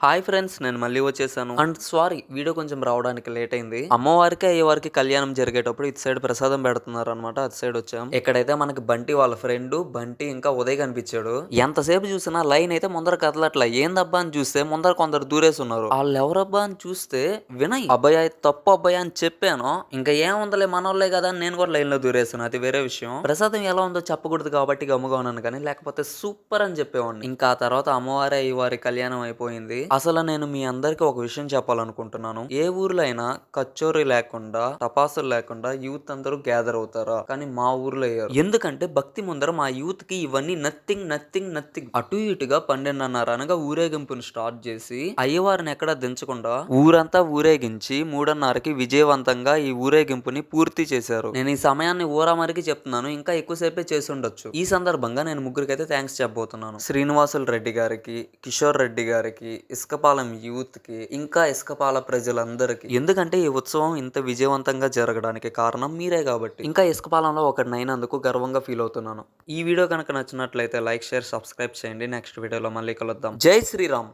Hi friends, నేను మళ్ళీ వచ్చేసాను. అండ్ సారీ, వీడియో కొంచెం రావడానికి లేట్ అయింది. అమ్మవారికి అయ్యేవారికి కళ్యాణం జరిగేటప్పుడు ఇటు సైడ్ ప్రసాదం పెడుతున్నారు అనమాట. అటు సైడ్ వచ్చాం. ఇక్కడైతే మనకి బంటి వాళ్ళ ఫ్రెండ్ బంటి ఇంకా ఉదయ్ కనిపించాడు. ఎంతసేపు చూసినా లైన్ అయితే ముందర కదలట్లా. ఏందబ్బా అని చూస్తే ముందర కొందరు దూరేసి ఉన్నారు. వాళ్ళు ఎవరబ్బా అని చూస్తే వినయ్. అబ్బాయి తప్పు అబ్బాయి అని చెప్పాను. ఇంకా ఏముందలే మనోళ్ళే కదా అని నేను కూడా లైన్ లో దూరేసాను. అది వేరే విషయం. ప్రసాదం ఎలా ఉందో చెప్పకూడదు కాబట్టి గమ్ముగా ఉన్నాను, కానీ లేకపోతే సూపర్ అని చెప్పేవాడిని. ఇంకా ఆ తర్వాత అమ్మవారి అయ్యవారి కళ్యాణం అయిపోయింది. అసలు నేను మీ అందరికి ఒక విషయం చెప్పాలనుకుంటున్నాను. ఏ ఊర్లో అయినా కచ్చోరీ లేకుండా టపాసులు లేకుండా యూత్ అందరూ గ్యాదర్ అవుతారా? కానీ మా ఊర్లో అయ్యారు. ఎందుకంటే భక్తి ముందర మా యూత్ కి ఇవన్నీ నథింగ్ నథింగ్ నథింగ్. అటు ఇటుగా 12:30 అనగా ఊరేగింపును స్టార్ట్ చేసి అయ్యవారిని ఎక్కడ దించకుండా ఊరంతా ఊరేగించి 3:30కి విజయవంతంగా ఈ ఊరేగింపుని పూర్తి చేశారు. నేను ఈ సమయాన్ని ఊరామరికి చెప్తున్నాను, ఇంకా ఎక్కువసేపే చేసి ఉండొచ్చు. ఈ సందర్భంగా నేను ముగ్గురికైతే థ్యాంక్స్ చెప్పబోతున్నాను. శ్రీనివాసులు రెడ్డి గారికి, కిషోర్ రెడ్డి గారికి, ఇసుకపాలెం యూత్ కి, ఇంకా ఇసుకపాల ప్రజలందరికీ. ఎందుకంటే ఈ ఉత్సవం ఇంత విజయవంతంగా జరగడానికి కారణం మీరే కాబట్టి. ఇంకా ఇసుకపాలెంలో ఒకటినైనందుకు గర్వంగా ఫీల్ అవుతున్నాను. ఈ వీడియో కనుక నచ్చినట్లయితే లైక్, షేర్, సబ్స్క్రైబ్ చేయండి. నెక్స్ట్ వీడియోలో మళ్ళీ కలుద్దాం. జై శ్రీరామ్.